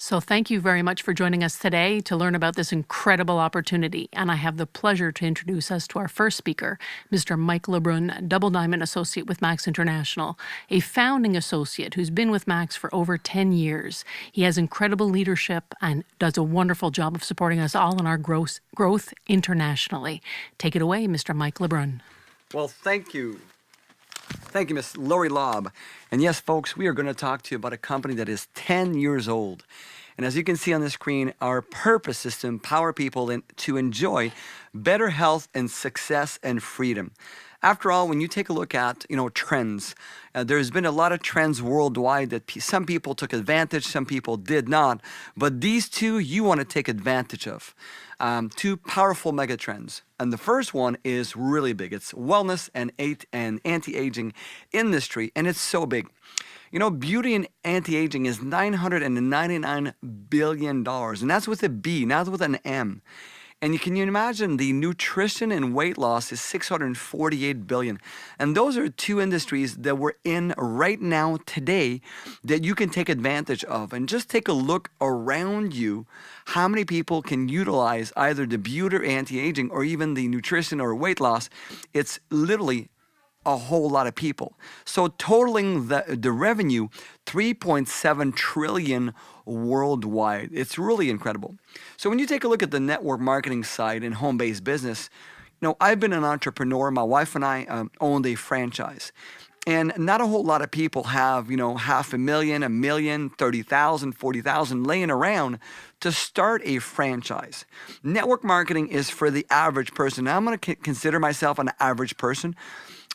So thank you very much for joining us today to learn about this incredible opportunity. And I have the pleasure to introduce us to our first speaker, Mr. Mike Lebrun, Double Diamond Associate with Max International, a founding associate who's been with Max for over 10 years. He has incredible leadership and does a wonderful job of supporting us all in our growth internationally. Take it away, Mr. Mike Lebrun. Well, thank you. Thank you, Ms. Lori Lobb. And yes, folks, we are going to talk to you about a company that is 10 years old. And as you can see on the screen, our purpose is to empower people to enjoy better health and success and freedom. After all, when you take a look at, trends, there's been a lot of trends worldwide that some people took advantage, some people did not. But these two you want to take advantage of. Two powerful mega trends. And the first one is really big. It's wellness and anti-aging industry. And it's so big. Beauty and anti-aging is $999 billion. And that's with a B, not with an M. And can you imagine the nutrition and weight loss is $648 billion. And those are two industries that we're in right now today that you can take advantage of. And just take a look around you, how many people can utilize either the beauty or anti-aging or even the nutrition or weight loss. It's literally a whole lot of people. So totaling the revenue, 3.7 trillion worldwide. It's really incredible. So when you take a look at the network marketing side in home-based business, I've been an entrepreneur. My wife and I owned a franchise. And not a whole lot of people have, $500,000, $1 million, 30,000, 40,000 laying around to start a franchise. Network marketing is for the average person. Now, I'm going to consider myself an average person.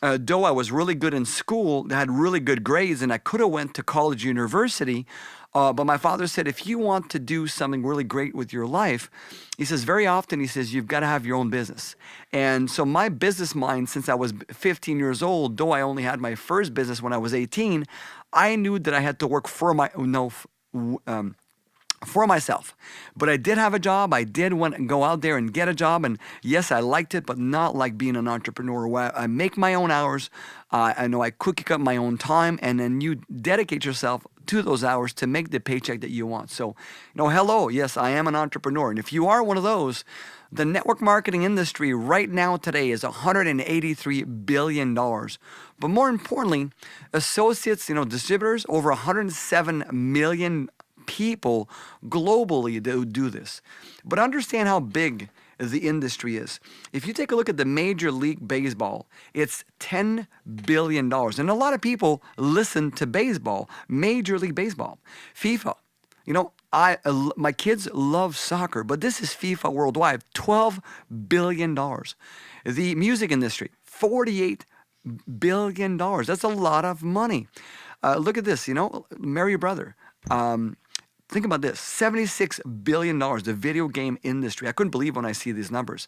Though I was really good in school, I had really good grades, and I could have went to college, university, but my father said, if you want to do something really great with your life, he says, very often, he says, you've got to have your own business. And so my business mind, since I was 15 years old, though I only had my first business when I was 18, I knew that I had to work for myself. But I did have a job. I did want to go out there and get a job. And yes, I liked it, but not like being an entrepreneur where I make my own hours. I know I cookie cut my own time, and then you dedicate yourself to those hours to make the paycheck that you want. So, hello, yes, I am an entrepreneur. And if you are one of those, the network marketing industry right now today is $183 billion. But more importantly, associates, distributors, over 107 million people globally that do this. But understand how big the industry is. If you take a look at the Major League Baseball, it's $10 billion. And a lot of people listen to baseball, Major League Baseball, FIFA. My kids love soccer, but this is FIFA worldwide, $12 billion. The music industry, $48 billion. That's a lot of money. Look at this, marry your brother. Think about this, $76 billion, the video game industry. I couldn't believe when I see these numbers.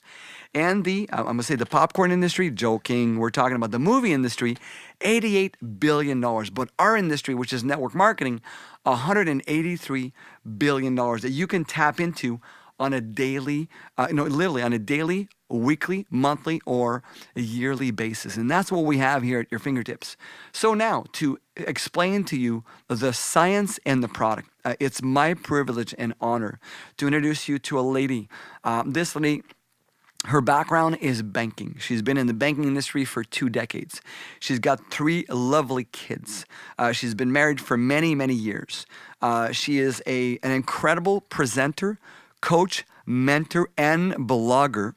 And I'm going to say the popcorn industry, joking. We're talking about the movie industry, $88 billion. But our industry, which is network marketing, $183 billion that you can tap into on a daily, literally on a daily, weekly, monthly, or a yearly basis. And that's what we have here at your fingertips. So now, to explain to you the science and the product, it's my privilege and honor to introduce you to a lady. This lady, her background is banking. She's been in the banking industry for 2 decades. She's got 3 lovely kids. She's been married for many, many years. She is an incredible presenter, coach, mentor, and blogger.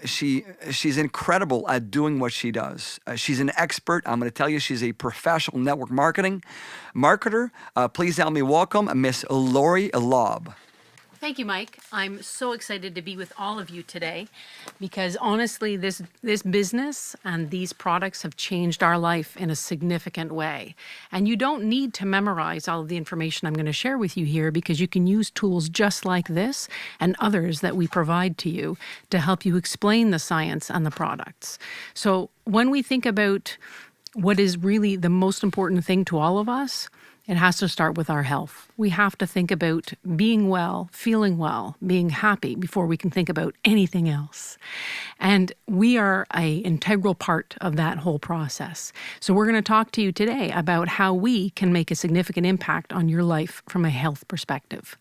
She's incredible at doing what she does. She's an expert. I'm going to tell you, she's a professional network marketer. Please help me welcome Miss Lori Lobb. Thank you, Mike. I'm so excited to be with all of you today because honestly, this business and these products have changed our life in a significant way. And you don't need to memorize all of the information I'm going to share with you here because you can use tools just like this and others that we provide to you to help you explain the science and the products. So when we think about what is really the most important thing to all of us, It has to start with our health. We have to think about being well, feeling well, being happy before we can think about anything else. And we are an integral part of that whole process. So we're going to talk to you today about how we can make a significant impact on your life from a health perspective.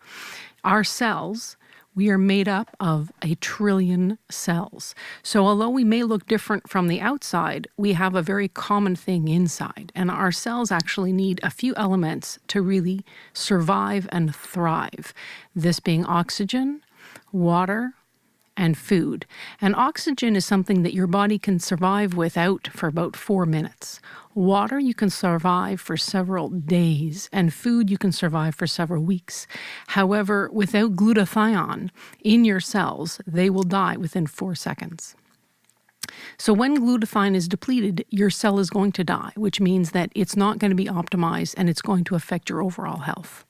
Our cells, we are made up of 1 trillion cells. So although we may look different from the outside, we have a very common thing inside. And our cells actually need a few elements to really survive and thrive. This being oxygen, water, and food. And oxygen is something that your body can survive without for about 4 minutes. Water you can survive for several days, and food you can survive for several weeks. However, without glutathione in your cells, they will die within 4 seconds. So when glutathione is depleted, your cell is going to die, which means that it's not going to be optimized and it's going to affect your overall health.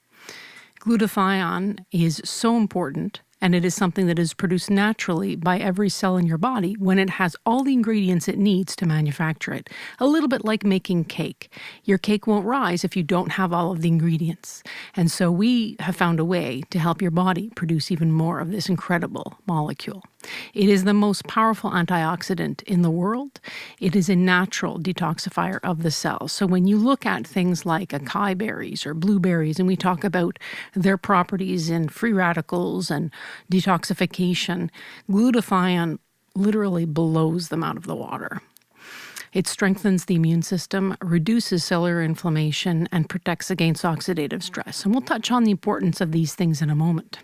Glutathione is so important, and it is something that is produced naturally by every cell in your body when it has all the ingredients it needs to manufacture it. A little bit like making cake. Your cake won't rise if you don't have all of the ingredients. And so we have found a way to help your body produce even more of this incredible molecule. It is the most powerful antioxidant in the world. It is a natural detoxifier of the cells. So when you look at things like acai berries or blueberries, and we talk about their properties in free radicals and detoxification, glutathione literally blows them out of the water. It strengthens the immune system, reduces cellular inflammation, and protects against oxidative stress. And we'll touch on the importance of these things in a moment.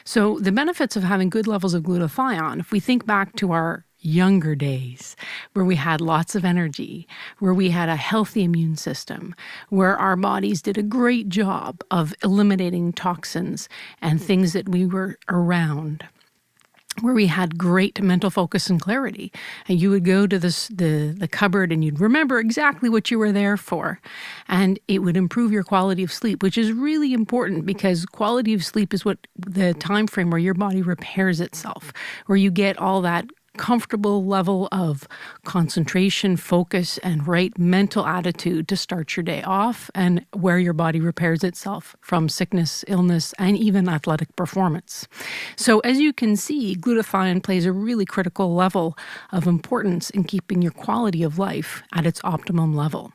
So the benefits of having good levels of glutathione, if we think back to our younger days, where we had lots of energy, where we had a healthy immune system, where our bodies did a great job of eliminating toxins and things that we were around, where we had great mental focus and clarity. And you would go to the cupboard and you'd remember exactly what you were there for. And it would improve your quality of sleep, which is really important because quality of sleep is what the time frame where your body repairs itself, where you get all that comfortable level of concentration, focus, and right mental attitude to start your day off, and where your body repairs itself from sickness, illness, and even athletic performance. So as you can see, glutathione plays a really critical level of importance in keeping your quality of life at its optimum level.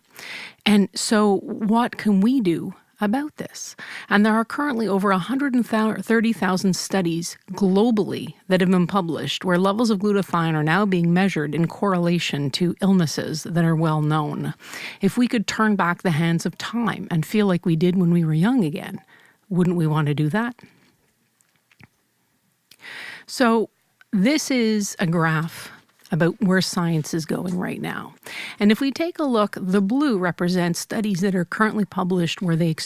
And so what can we do about this? And there are currently over 130,000 studies globally that have been published where levels of glutathione are now being measured in correlation to illnesses that are well known. If we could turn back the hands of time and feel like we did when we were young again, wouldn't we want to do that? So this is a graph about where science is going right now. And if we take a look, the blue represents studies that are currently published where they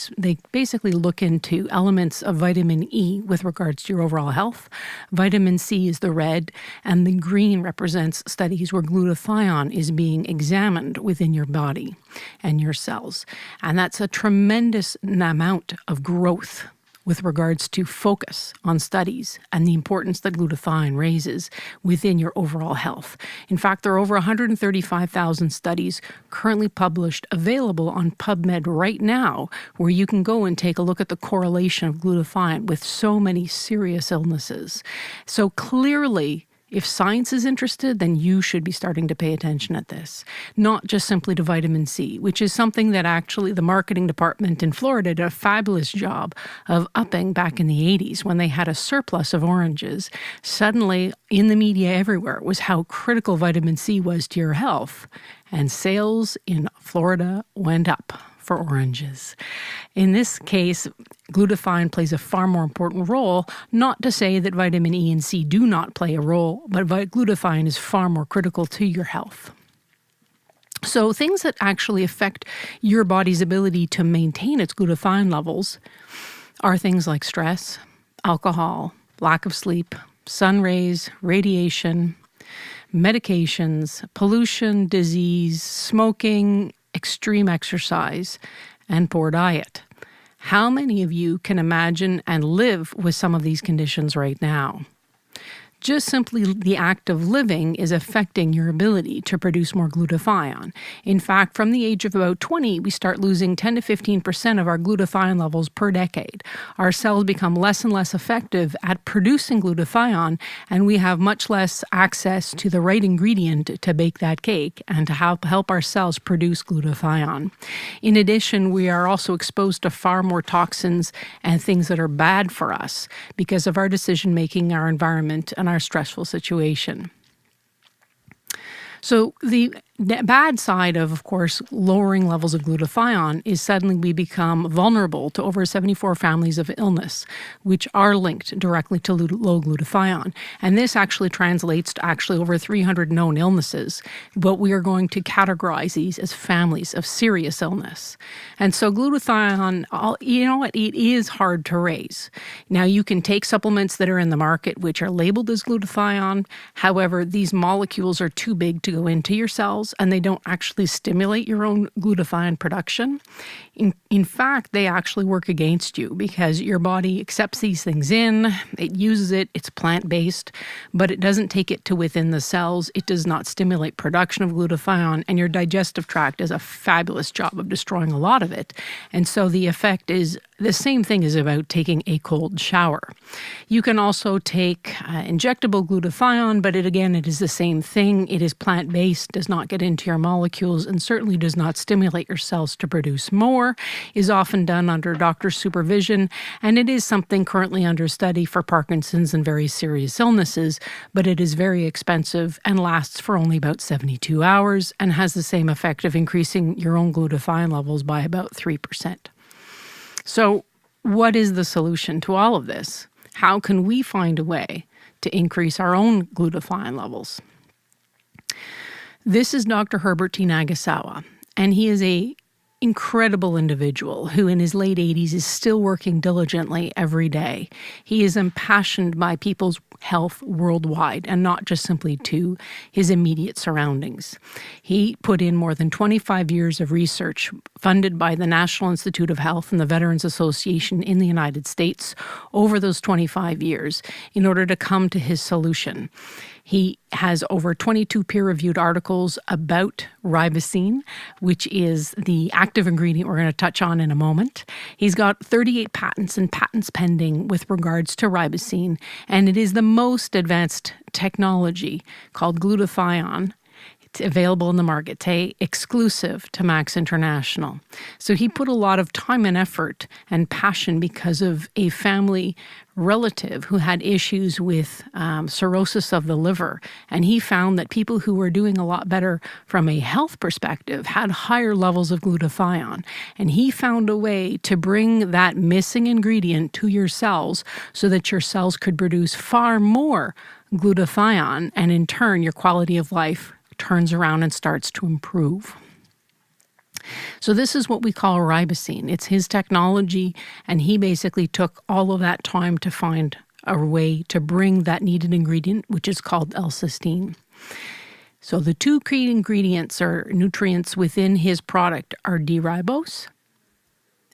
basically look into elements of vitamin E with regards to your overall health. Vitamin C is the red, and the green represents studies where glutathione is being examined within your body and your cells. And that's a tremendous amount of growth with regards to focus on studies and the importance that glutathione raises within your overall health. In fact, there are over 135,000 studies currently published available on PubMed right now, where you can go and take a look at the correlation of glutathione with so many serious illnesses. So clearly, if science is interested, then you should be starting to pay attention at this, not just simply to vitamin C, which is something that actually the marketing department in Florida did a fabulous job of upping back in the 80s when they had a surplus of oranges. Suddenly, in the media everywhere, was how critical vitamin C was to your health, and sales in Florida went up for oranges. In this case, glutathione plays a far more important role, not to say that vitamin E and C do not play a role, but glutathione is far more critical to your health. So things that actually affect your body's ability to maintain its glutathione levels are things like stress, alcohol, lack of sleep, sun rays, radiation, medications, pollution, disease, smoking, extreme exercise, and poor diet. How many of you can imagine and live with some of these conditions right now? Just simply the act of living is affecting your ability to produce more glutathione. In fact, from the age of about 20, we start losing 10 to 15% of our glutathione levels per decade. Our cells become less and less effective at producing glutathione, and we have much less access to the right ingredient to bake that cake and to help our cells produce glutathione. In addition, we are also exposed to far more toxins and things that are bad for us because of our decision-making, our environment, and our stressful situation. So the bad side of course, lowering levels of glutathione is suddenly we become vulnerable to over 74 families of illness, which are linked directly to low glutathione. And this actually translates to over 300 known illnesses, but we are going to categorize these as families of serious illness. And so glutathione, you know what, it is hard to raise. Now you can take supplements that are in the market which are labeled as glutathione. However, these molecules are too big to go into your cells, and they don't actually stimulate your own glutathione production. In fact, they actually work against you because your body accepts these things in, it uses it, it's plant-based, but it doesn't take it to within the cells. It does not stimulate production of glutathione, and your digestive tract does a fabulous job of destroying a lot of it. And so the effect is the same thing as about taking a cold shower. You can also take injectable glutathione, but it is the same thing. It is plant-based, does not get into your molecules, and certainly does not stimulate your cells to produce more, is often done under doctor's supervision, and it is something currently under study for Parkinson's and very serious illnesses, but it is very expensive and lasts for only about 72 hours and has the same effect of increasing your own glutathione levels by about 3%. So what is the solution to all of this? How can we find a way to increase our own glutathione levels? This is Dr. Herbert T. Nagasawa, and he is an incredible individual who in his late 80s is still working diligently every day. He is impassioned by people's health worldwide and not just simply to his immediate surroundings. He put in more than 25 years of research funded by the National Institute of Health and the Veterans Association in the United States over those 25 years in order to come to his solution. He has over 22 peer-reviewed articles about ribosine, which is the active ingredient we're going to touch on in a moment. He's got 38 patents and patents pending with regards to ribosine, and it is the most advanced technology called glutathione. It's available in the market today, exclusive to Max International. So he put a lot of time and effort and passion because of a family relative who had issues with cirrhosis of the liver. And he found that people who were doing a lot better from a health perspective had higher levels of glutathione. And he found a way to bring that missing ingredient to your cells so that your cells could produce far more glutathione, and in turn, your quality of life turns around and starts to improve. So this is what we call ribosine. It's his technology, and he basically took all of that time to find a way to bring that needed ingredient, which is called L-cysteine. So the two key ingredients or nutrients within his product are D-ribose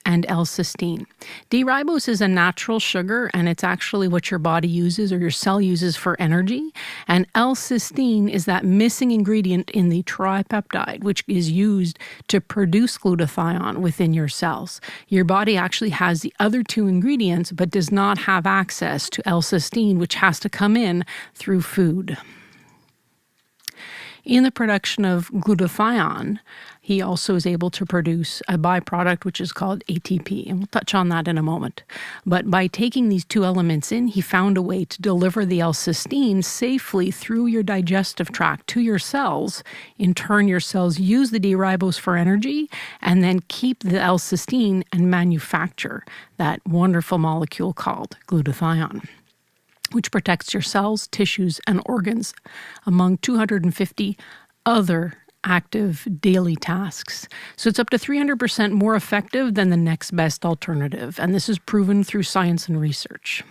and L-cysteine. D-ribose is a natural sugar, and it's actually what your body uses or your cell uses for energy. And L-cysteine is that missing ingredient in the tripeptide, which is used to produce glutathione within your cells. Your body actually has the other two ingredients, but does not have access to L-cysteine, which has to come in through food. In the production of glutathione, he also is able to produce a byproduct which is called ATP, and we'll touch on that in a moment. But by taking these two elements in, he found a way to deliver the L-cysteine safely through your digestive tract to your cells. In turn, your cells use the D-ribose for energy and then keep the L-cysteine and manufacture that wonderful molecule called glutathione, which protects your cells, tissues, and organs among 250 other active daily tasks. So it's up to 300% more effective than the next best alternative, and this is proven through science and research.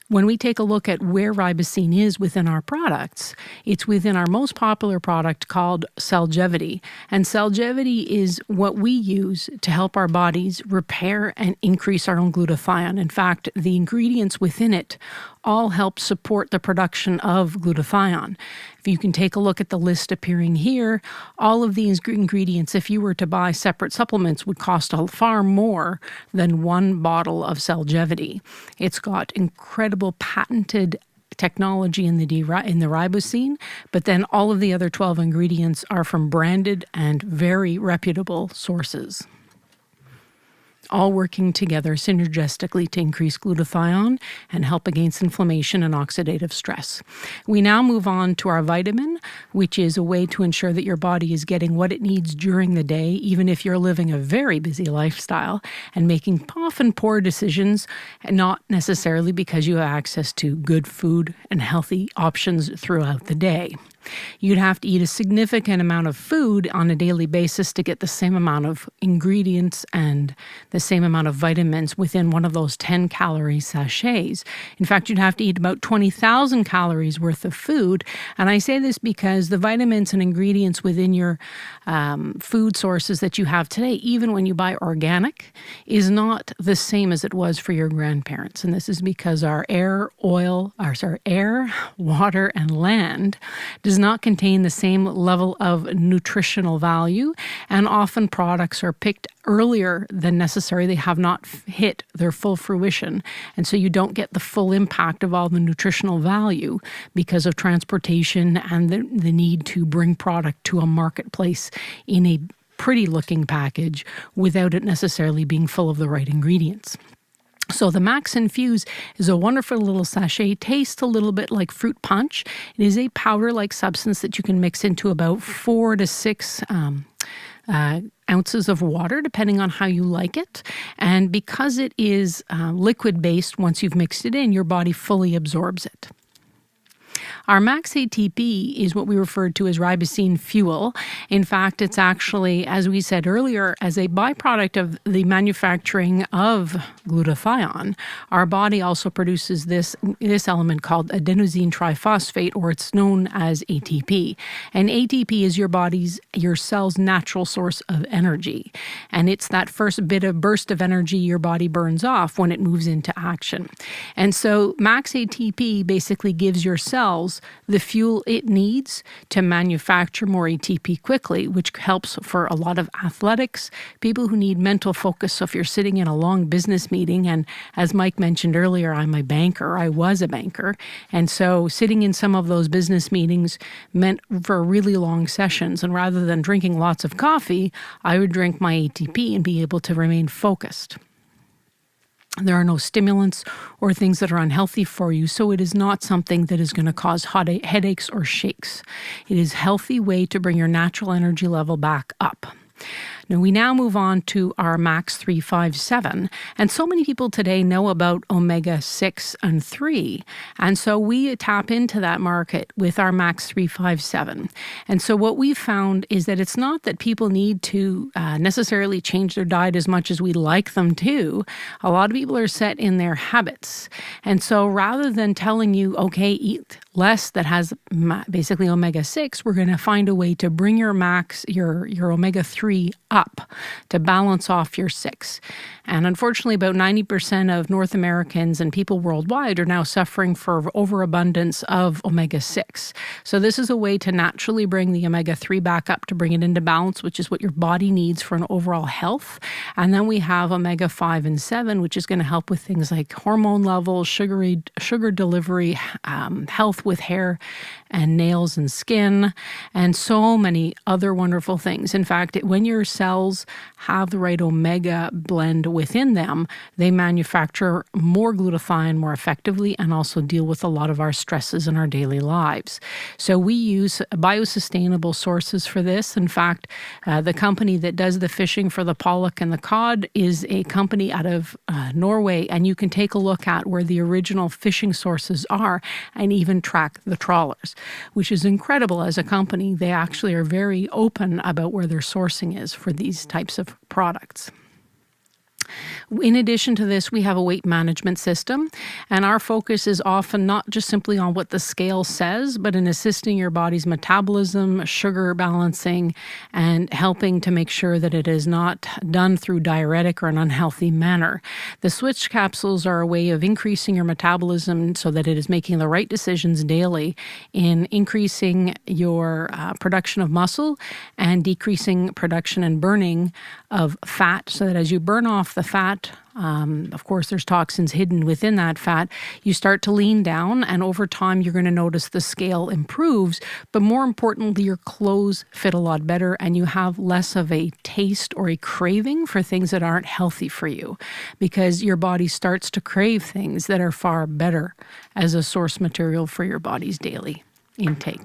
When we take a look at where ribosine is within our products, it's within our most popular product called Celgevity. And Celgevity is what we use to help our bodies repair and increase our own glutathione. In fact, the ingredients within it all help support the production of glutathione. If you can take a look at the list appearing here, all of these ingredients, if you were to buy separate supplements, would cost far more than one bottle of Celgevity. It's got incredible patented technology in the ribosine, but then all of the other 12 ingredients are from branded and very reputable sources, all working together synergistically to increase glutathione and help against inflammation and oxidative stress. We now move on to our vitamin, which is a way to ensure that your body is getting what it needs during the day, even if you're living a very busy lifestyle and making often poor decisions, and not necessarily because you have access to good food and healthy options throughout the day. You'd have to eat a significant amount of food on a daily basis to get the same amount of ingredients and the same amount of vitamins within one of those 10-calorie sachets. In fact, you'd have to eat about 20,000 calories worth of food. And I say this because the vitamins and ingredients within your food sources that you have today, even when you buy organic, is not the same as it was for your grandparents. And this is because our air, water, and land does not contain the same level of nutritional value, and often products are picked earlier than necessary. They have not hit their full fruition, and so you don't get the full impact of all the nutritional value because of transportation and the need to bring product to a marketplace in a pretty looking package without it necessarily being full of the right ingredients. So the Max Infuse is a wonderful little sachet. Tastes a little bit like fruit punch. It is a powder-like substance that you can mix into about 4 to 6 ounces of water, depending on how you like it. And because it is liquid-based, once you've mixed it in, your body fully absorbs it. Our Max ATP is what we refer to as ribosine fuel. In fact, it's actually, as we said earlier, as a byproduct of the manufacturing of glutathione, our body also produces this element called adenosine triphosphate, or it's known as ATP. And ATP is your cell's natural source of energy. And it's that first burst of energy your body burns off when it moves into action. And so Max ATP basically gives your cells the fuel it needs to manufacture more ATP quickly, which helps for a lot of athletics, people who need mental focus. So if you're sitting in a long business meeting, and as Mike mentioned earlier, I was a banker, and so sitting in some of those business meetings meant for really long sessions, and rather than drinking lots of coffee, I would drink my ATP and be able to remain focused. There are no stimulants or things that are unhealthy for you, so it is not something that is going to cause headaches or shakes. It is a healthy way to bring your natural energy level back up. Now, we now move on to our Max 357, and so many people today know about omega-6 and 3, and so we tap into that market with our Max 357. And so what we've found is that it's not that people need to necessarily change their diet as much as we'd like them to. A lot of people are set in their habits, and so rather than telling you, okay, eat less that has basically omega-6, we're going to find a way to bring your omega-3 up to balance off your 6. And unfortunately, about 90% of North Americans and people worldwide are now suffering for overabundance of omega-6. So this is a way to naturally bring the omega-3 back up to bring it into balance, which is what your body needs for an overall health. And then we have omega-5 and 7, which is going to help with things like hormone levels, sugar delivery, health with hair and nails and skin, and so many other wonderful things. In fact, when your cells have the right omega blend within them, they manufacture more glutathione more effectively and also deal with a lot of our stresses in our daily lives. So we use biosustainable sources for this. In fact, the company that does the fishing for the pollock and the cod is a company out of Norway, and you can take a look at where the original fishing sources are and even track the trawlers, which is incredible. As a company, they actually are very open about where their sourcing is for these types of products. In addition to this, we have a weight management system, and our focus is often not just simply on what the scale says, but in assisting your body's metabolism, sugar balancing, and helping to make sure that it is not done through diuretic or an unhealthy manner. The Switch capsules are a way of increasing your metabolism so that it is making the right decisions daily in increasing your production of muscle and decreasing production and burning of fat, so that as you burn off the fat, of course, there's toxins hidden within that fat, you start to lean down, and over time, you're going to notice the scale improves. But more importantly, your clothes fit a lot better, and you have less of a taste or a craving for things that aren't healthy for you, because your body starts to crave things that are far better as a source material for your body's daily intake.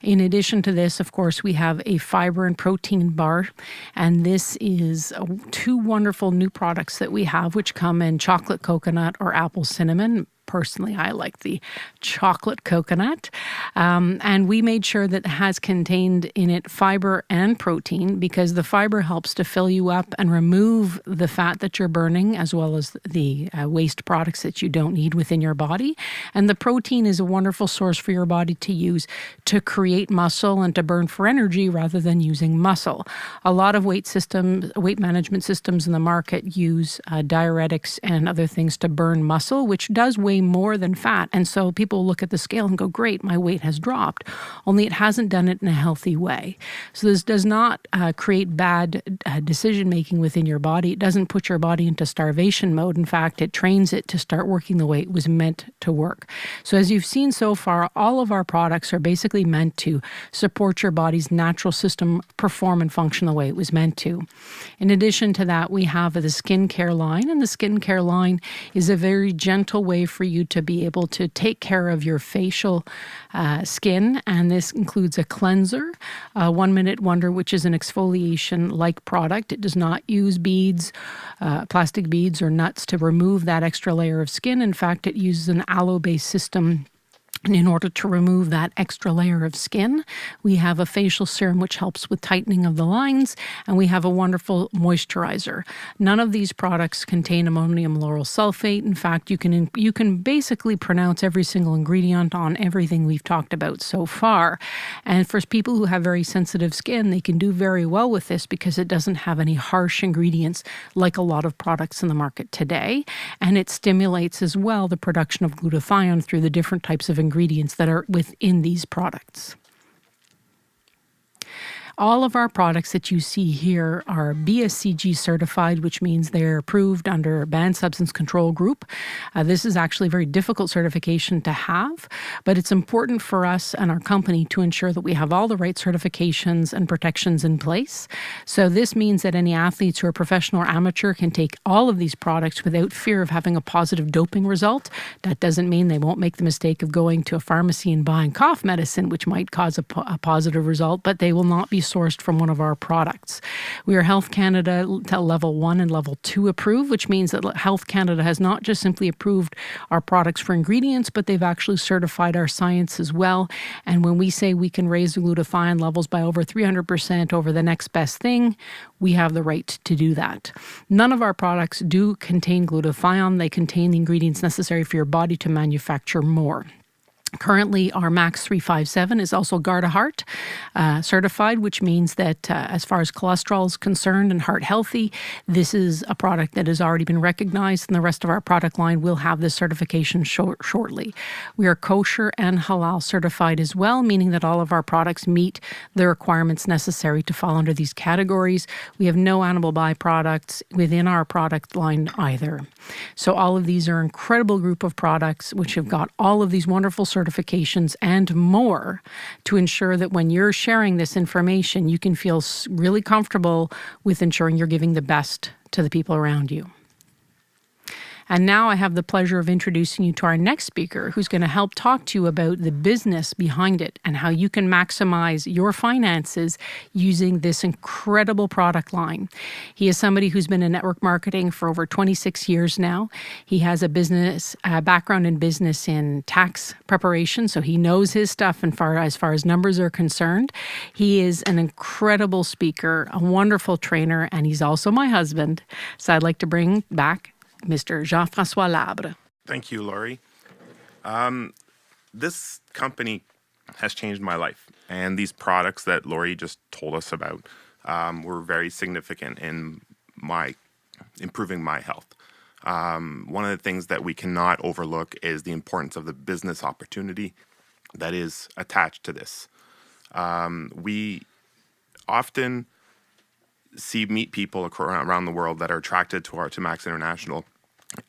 In addition to this, of course, we have a fiber and protein bar, and this is two wonderful new products that we have, which come in chocolate coconut or apple cinnamon. Personally, I like the chocolate coconut. And we made sure that it has contained in it fiber and protein, because the fiber helps to fill you up and remove the fat that you're burning, as well as the waste products that you don't need within your body. And the protein is a wonderful source for your body to use to create muscle and to burn for energy rather than using muscle. A lot of weight management systems in the market use diuretics and other things to burn muscle, which does weigh more than fat. And so people look at the scale and go, great, my weight has dropped. Only it hasn't done it in a healthy way. So this does not create bad decision-making within your body. It doesn't put your body into starvation mode. In fact, it trains it to start working the way it was meant to work. So as you've seen so far, all of our products are basically meant to support your body's natural system perform and function the way it was meant to. In addition to that, we have the skincare line, and the skincare line is a very gentle way for you to be able to take care of your facial skin, and this includes a cleanser, 1 Minute Wonder, which is an exfoliation-like product. It does not use beads, plastic beads or nuts to remove that extra layer of skin. In fact, it uses an aloe-based system. And in order to remove that extra layer of skin, we have a facial serum which helps with tightening of the lines, and we have a wonderful moisturizer. None of these products contain ammonium lauryl sulfate. In fact, you can basically pronounce every single ingredient on everything we've talked about so far. And for people who have very sensitive skin, they can do very well with this because it doesn't have any harsh ingredients like a lot of products in the market today. And it stimulates as well the production of glutathione through the different types of ingredients that are within these products. All of our products that you see here are BSCG certified, which means they're approved under Banned Substance Control Group. This is actually a very difficult certification to have, but it's important for us and our company to ensure that we have all the right certifications and protections in place. So this means that any athletes who are professional or amateur can take all of these products without fear of having a positive doping result. That doesn't mean they won't make the mistake of going to a pharmacy and buying cough medicine, which might cause a positive result, but they will not be sourced from one of our products. We are Health Canada level 1 and level 2 approved, which means that Health Canada has not just simply approved our products for ingredients, but they've actually certified our science as well. And when we say we can raise the glutathione levels by over 300% over the next best thing, we have the right to do that. None of our products do contain glutathione. They contain the ingredients necessary for your body to manufacture more. Currently, our Max 357 is also Garda Heart certified, which means that as far as cholesterol is concerned and heart healthy, this is a product that has already been recognized, and the rest of our product line will have this certification shortly. We are kosher and halal certified as well, meaning that all of our products meet the requirements necessary to fall under these categories. We have no animal byproducts within our product line either. So all of these are an incredible group of products which have got all of these wonderful certifications and more to ensure that when you're sharing this information, you can feel really comfortable with ensuring you're giving the best to the people around you. And now I have the pleasure of introducing you to our next speaker, who's going to help talk to you about the business behind it and how you can maximize your finances using this incredible product line. He is somebody who's been in network marketing for over 26 years now. He has a business background in business in tax preparation, so he knows his stuff as far as numbers are concerned. He is an incredible speaker, a wonderful trainer, and he's also my husband. So I'd like to bring back Mr. Jean-François Labre. Thank you, Laurie. This company has changed my life, and these products that Laurie just told us about were very significant in improving my health. One of the things that we cannot overlook is the importance of the business opportunity that is attached to this. We often meet people around the world that are attracted to Max International,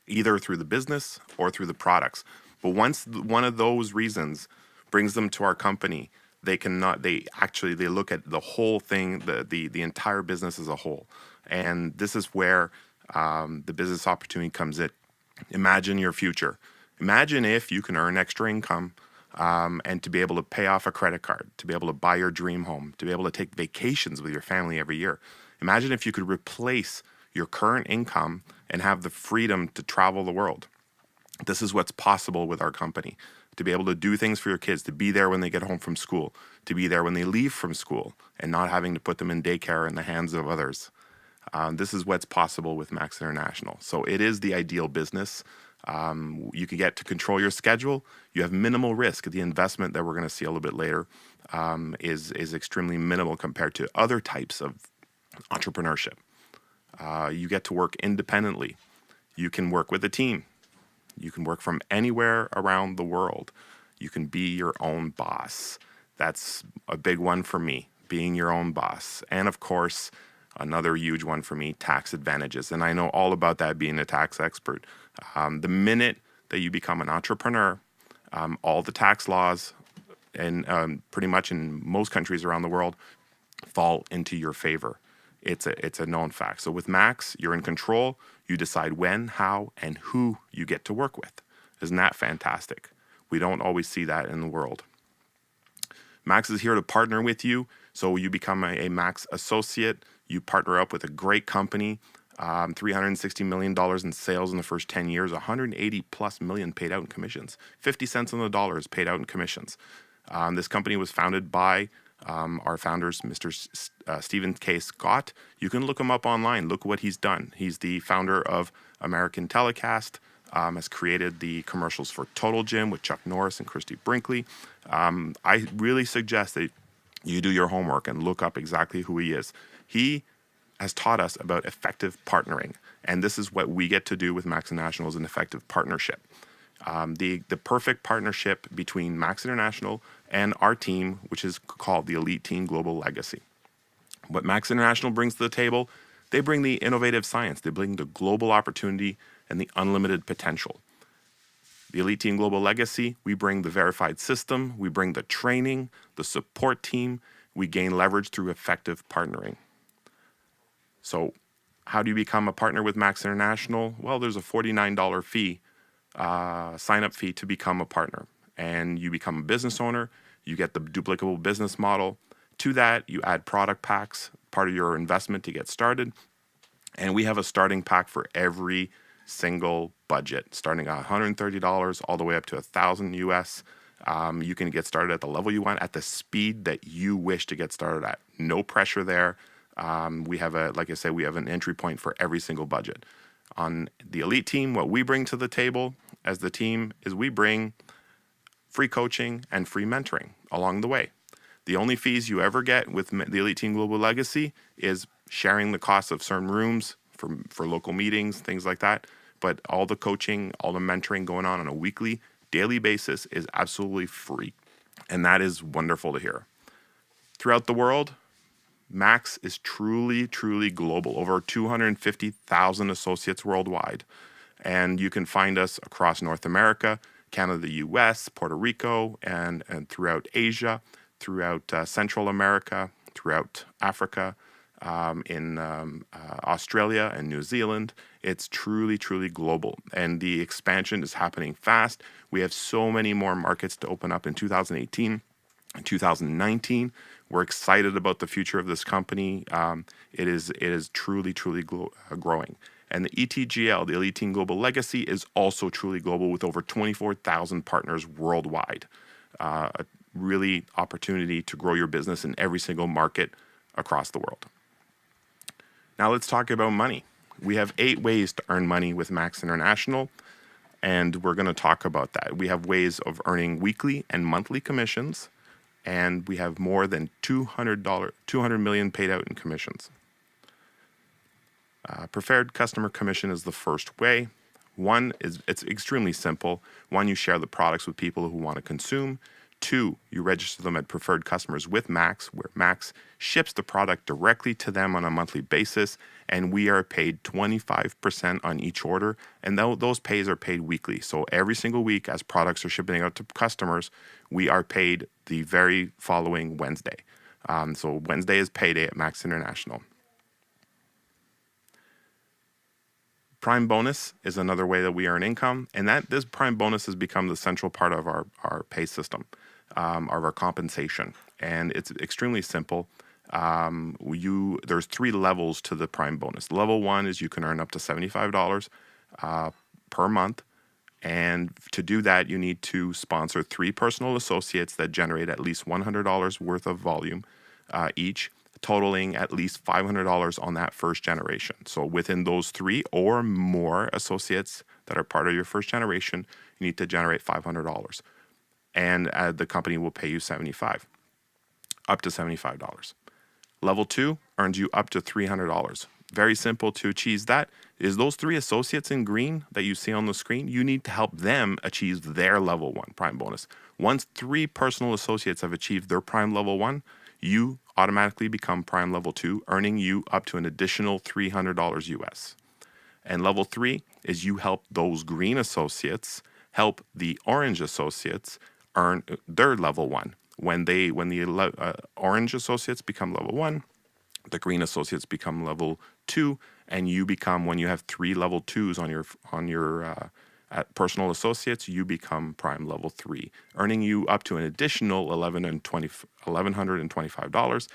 either through the business or through the products. But once one of those reasons brings them to our company, they look at the whole thing, the entire business as a whole. And this is where the business opportunity comes in. Imagine your future. Imagine if you can earn extra income and to be able to pay off a credit card, to be able to buy your dream home, to be able to take vacations with your family every year. Imagine if you could replace your current income and have the freedom to travel the world. This is what's possible with our company. To be able to do things for your kids, to be there when they get home from school, to be there when they leave from school, and not having to put them in daycare in the hands of others. This is what's possible with Max International. So it is the ideal business. You can get to control your schedule. You have minimal risk. The investment that we're going to see a little bit later is extremely minimal compared to other types of entrepreneurship. You get to work independently. You can work with a team. You can work from anywhere around the world. You can be your own boss. That's a big one for me, being your own boss. And of course, another huge one for me, tax advantages. And I know all about that being a tax expert. The minute that you become an entrepreneur, all the tax laws and pretty much in most countries around the world fall into your favor. It's a known fact. So with Max, you're in control. You decide when, how, and who you get to work with. Isn't that fantastic? We don't always see that in the world. Max is here to partner with you. So you become a Max associate. You partner up with a great company. $360 million in sales in the first 10 years, 180 plus million paid out in commissions. 50 cents on the dollar is paid out in commissions. This company was founded by our founders, Mr. Stephen K. Scott. You can look him up online. Look what he's done. He's the founder of American Telecast, has created the commercials for Total Gym with Chuck Norris and Christy Brinkley. I really suggest that you do your homework and look up exactly who he is. He has taught us about effective partnering, and this is what we get to do with Max International is an effective partnership. The perfect partnership between Max International and our team, which is called the Elite Team Global Legacy. What Max International brings to the table, they bring the innovative science, they bring the global opportunity and the unlimited potential. The Elite Team Global Legacy, we bring the verified system, we bring the training, the support team, we gain leverage through effective partnering. So how do you become a partner with Max International? Well, there's a $49 fee, sign-up fee to become a partner. And you become a business owner, you get the duplicable business model. To that, you add product packs, part of your investment to get started. And we have a starting pack for every single budget, starting at $130 all the way up to $1,000 US. You can get started at the level you want, at the speed that you wish to get started at. No pressure there. We have like I said, we have an entry point for every single budget. On the Elite Team, what we bring to the table as the team is we bring free coaching and free mentoring along the way. The only fees you ever get with the Elite Team Global Legacy is sharing the cost of certain rooms for local meetings, things like that. But all the coaching, all the mentoring going on a weekly, daily basis is absolutely free. And that is wonderful to hear. Throughout the world, Max is truly, truly global. Over 250,000 associates worldwide. And you can find us across North America, Canada, the US, Puerto Rico, and throughout Asia, throughout Central America, throughout Africa. in Australia and New Zealand. It's truly, truly global. And the expansion is happening fast. We have so many more markets to open up in 2018 and 2019. We're excited about the future of this company. It is truly, truly growing. And the ETGL, the Elite Team Global Legacy, is also truly global with over 24,000 partners worldwide. A really opportunity to grow your business in every single market across the world. Now let's talk about money. We have 8 ways to earn money with Max International, and we're going to talk about that. We have ways of earning weekly and monthly commissions, and we have more than $200 million paid out in commissions. Preferred customer commission is the first way. It's extremely simple. 1, you share the products with people who want to consume. 2, you register them at preferred customers with Max, where Max ships the product directly to them on a monthly basis, and we are paid 25% on each order, and those pays are paid weekly. So every single week, as products are shipping out to customers, we are paid the very following Wednesday. So Wednesday is payday at Max International. Prime bonus is another way that we earn income, and this prime bonus has become the central part of our pay system, of our compensation, and it's extremely simple. There's 3 levels to the prime bonus. Level 1 is you can earn up to $75 per month, and to do that, you need to sponsor 3 personal associates that generate at least $100 worth of volume each, totaling at least $500 on that first generation. So within those 3 or more associates that are part of your first generation, you need to generate $500. And the company will pay you up to $75. Level 2 earns you up to $300. Very simple to achieve that. Is those 3 associates in green that you see on the screen, you need to help them achieve their level 1 prime bonus. Once 3 personal associates have achieved their prime level 1, you automatically become prime level 2, earning you up to an additional $300 US. And level 3 is you help those green associates help the orange associates earn their level 1. When the orange associates become level 1, the green associates become level 2, and you become, when you have 3 level 2s on your personal associates, you become prime level 3, earning you up to an additional $1,125,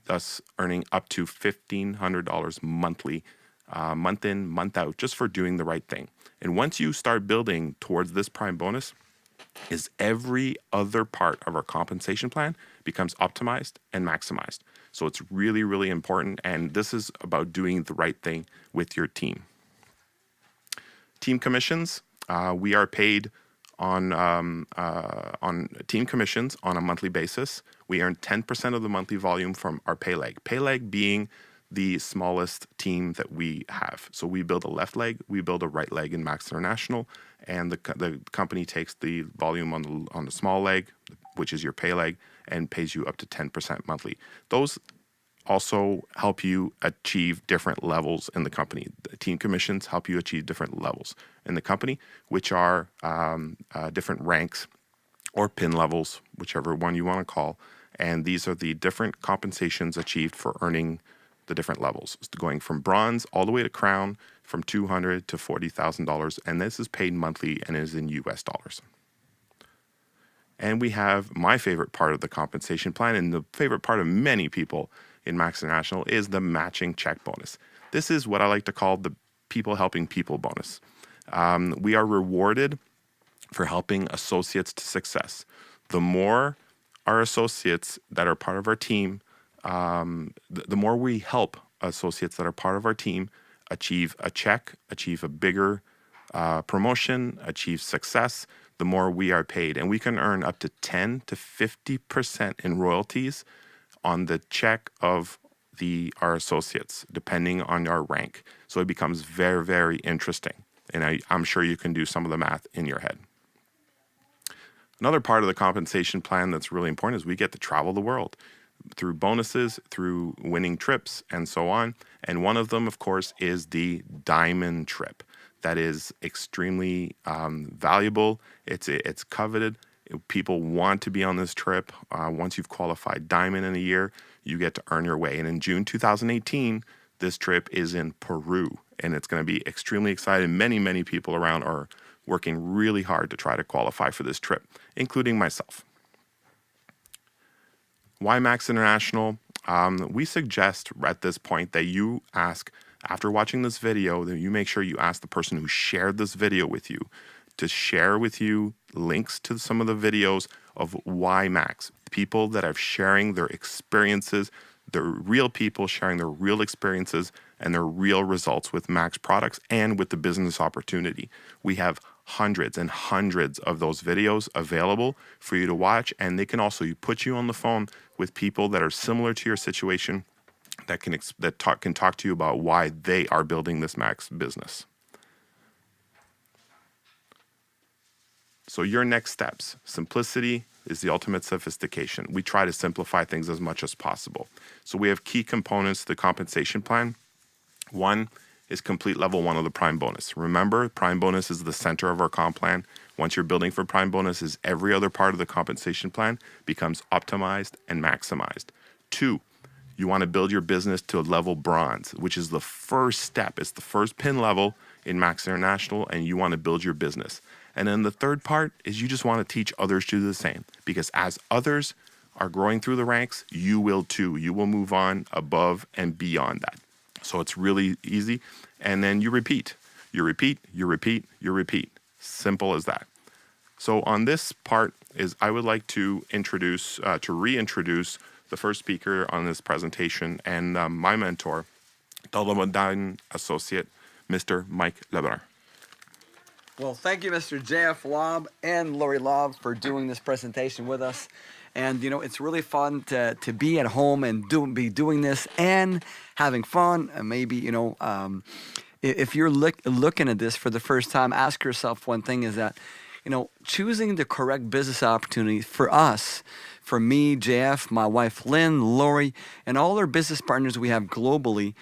thus earning up to $1,500 monthly, month in, month out, just for doing the right thing. And once you start building towards this prime bonus, is every other part of our compensation plan becomes optimized and maximized. So it's really, really important, and this is about doing the right thing with your team. Team commissions. We are paid on team commissions on a monthly basis. We earn 10% of the monthly volume from our pay leg. Pay leg being the smallest team that we have. So we build a left leg, we build a right leg in Max International, and the company takes the volume on the small leg, which is your pay leg, and pays you up to 10% monthly. Those also help you achieve different levels in the company. The team commissions help you achieve different levels in the company, which are different ranks or pin levels, whichever one you want to call. And these are the different compensations achieved for earning the different levels, going from bronze all the way to crown, from $200 to $40,000. And this is paid monthly and is in US dollars. And we have my favorite part of the compensation plan, and the favorite part of many people in Max International, is the matching check bonus. This is what I like to call the people helping people bonus. We are rewarded for helping associates to success. The more our associates that are part of our team, the more we help associates that are part of our team achieve a check, achieve a bigger promotion, achieve success, the more we are paid. And we can earn up to 10 to 50% in royalties on the check of our associates, depending on our rank. So it becomes very, very interesting. And I'm sure you can do some of the math in your head. Another part of the compensation plan that's really important is we get to travel the world through bonuses, through winning trips, and so on. And one of them, of course, is the diamond trip. That is extremely valuable. It's coveted. People want to be on this trip. Once you've qualified diamond in a year, you get to earn your way. And in June 2018, this trip is in Peru, and it's going to be extremely exciting. Many, many people around are working really hard to try to qualify for this trip, including myself. Why Max International? We suggest at this point that you ask, after watching this video, that you make sure you ask the person who shared this video with you to share with you links to some of the videos of why Max. People that are sharing their experiences, they're real people sharing their real experiences and their real results with Max products and with the business opportunity. We have hundreds and hundreds of those videos available for you to watch, and they can also put you on the phone with people that are similar to your situation that can talk to you about why they are building this Max business. So your next steps. Simplicity is the ultimate sophistication. We try to simplify things as much as possible. So we have key components to the compensation plan. One is complete level 1 of the Prime bonus. Remember, Prime bonus is the center of our comp plan. Once you're building for Prime bonuses, every other part of the compensation plan becomes optimized and maximized. 2, you want to build your business to a level bronze, which is the first step. It's the first pin level in Max International, and you want to build your business. And then the third part is you just want to teach others to do the same, because as others are growing through the ranks, you will too. You will move on above and beyond that. So it's really easy. And then you repeat, you repeat, you repeat, you repeat. Simple as that. So on this part is I would like to reintroduce the first speaker on this presentation and my mentor, Double Diamond associate, Mr. Mike Lebrun. Well, thank you, Mr. J.F. Lobb and Lori Lobb for doing this presentation with us. And, you know, it's really fun to be at home and be doing this and having fun. And maybe, you know, if you're looking at this for the first time, ask yourself one thing is that, you know, choosing the correct business opportunity for us, for me, JF, my wife Lynn, Lori, and all our business partners we have globally,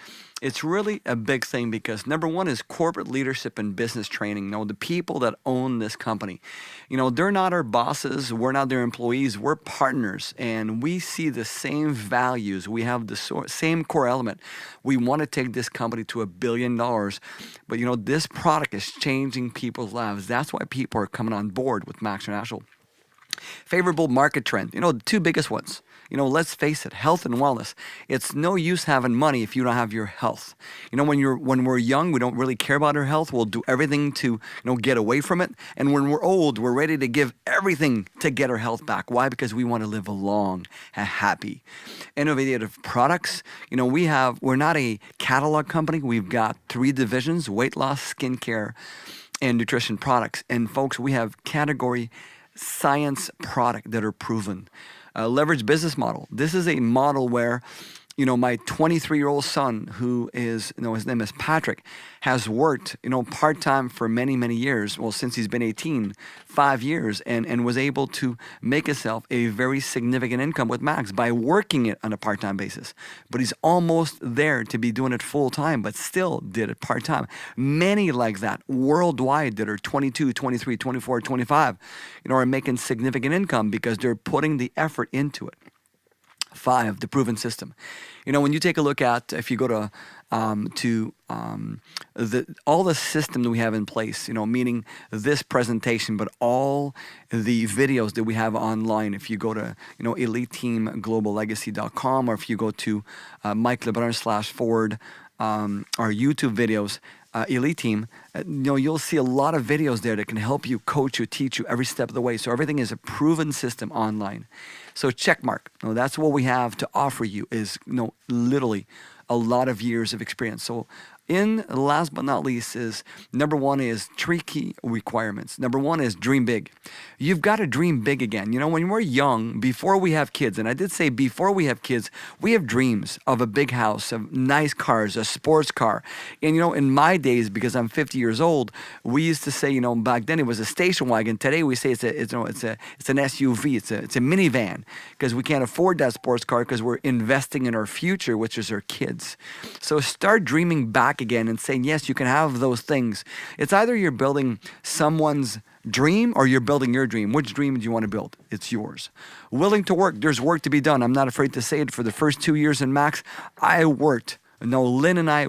it's really a big thing because number one is corporate leadership and business training. You know, the people that own this company, you know, they're not our bosses. We're not their employees. We're partners, and we see the same values. We have the same core element. We want to take this company to $1 billion, but you know, this product is changing people's lives. That's why people are coming on board with Max International. Favorable market trend. You know, the two biggest ones. You know, let's face it, health and wellness. It's no use having money if you don't have your health. You know, when we're young, we don't really care about our health. We'll do everything to, you know, get away from it. And when we're old, we're ready to give everything to get our health back. Why? Because we want to live a long and happy. Innovative products. You know, we're not a catalog company. We've got 3 divisions: weight loss, skincare, and nutrition products. And folks, we have category science product that are proven. Leverage business model. This is a model where, you know, my 23-year-old son, who is, you know, his name is Patrick, has worked, you know, part-time for many, many years. Well, since he's been 18, 5 years, and was able to make himself a very significant income with Max by working it on a part-time basis. But he's almost there to be doing it full-time, but still did it part-time. Many like that worldwide that are 22, 23, 24, 25, you know, are making significant income because they're putting the effort into it. 5, the proven system. You know, when you take a look at, if you go to all the system that we have in place, you know, meaning this presentation, but all the videos that we have online. If you go to, you know, EliteTeamGlobalLegacy.com, or if you go to Mike Lebrun/Ford, our YouTube videos, Elite Team, you know, you'll see a lot of videos there that can help you, coach you, teach you every step of the way. So everything is a proven system online. So check mark. You know, that's what we have to offer you is, you know, literally a lot of years of experience. So last but not least is number 1 is 3 key requirements. Number 1 is dream big. You've got to dream big again. You know, when we're young, before we have kids, and I did say before we have kids, we have dreams of a big house, of nice cars, a sports car. And, you know, in my days, because I'm 50 years old, we used to say, you know, back then it was a station wagon. Today we say it's an SUV, it's a minivan, because we can't afford that sports car because we're investing in our future, which is our kids. So start dreaming back again and saying, yes, you can have those things. It's either you're building someone's dream or you're building your dream? Which dream do you want to build? It's yours. Willing to work. There's work to be done. I'm not afraid to say it. For the first 2 years in Max, I worked. No, Lynn and I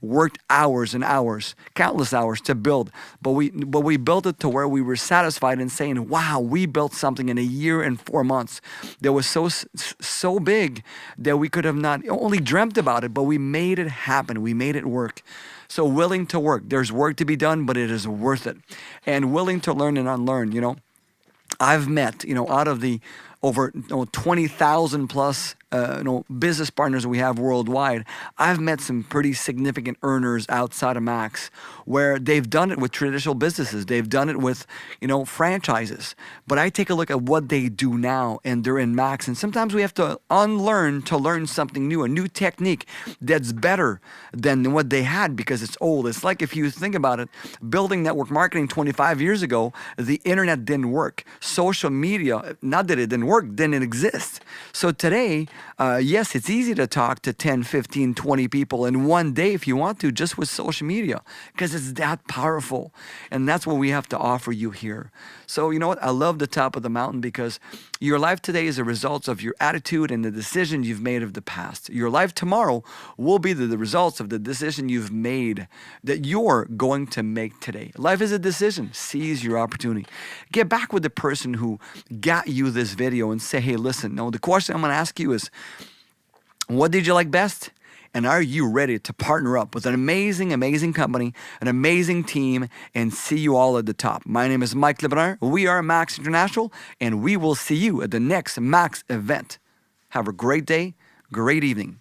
worked hours and hours, countless hours to build. But we built it to where we were satisfied and saying, wow, we built something in a year and 4 months that was so big that we could have not only dreamt about it, but we made it happen. We made it work. So willing to work. There's work to be done, but it is worth it. And willing to learn and unlearn, I've met, out of the over 20,000 plus business partners we have worldwide, I've met some pretty significant earners outside of Max where they've done it with traditional businesses. They've done it with, franchises. But I take a look at what they do now and they're in Max. And sometimes we have to unlearn to learn something new, a new technique that's better than what they had because it's old. It's like if you think about it, building network marketing 25 years ago, the internet didn't work. Social media, not that it didn't work, didn't exist. So today, yes, it's easy to talk to 10, 15, 20 people in one day if you want to, just with social media, because it's that powerful. And that's what we have to offer you here. So you know what? I love the top of the mountain because your life today is a result of your attitude and the decision you've made of the past. Your life tomorrow will be the results of the decision you've made that you're going to make today. Life is a decision. Seize your opportunity. Get back with the person who got you this video and say, hey, listen, no, the question I'm going to ask you is, what did you like best? And are you ready to partner up with an amazing, amazing company, an amazing team, and see you all at the top? My name is Mike Lebrun. We are Max International, and we will see you at the next Max event. Have a great day, great evening.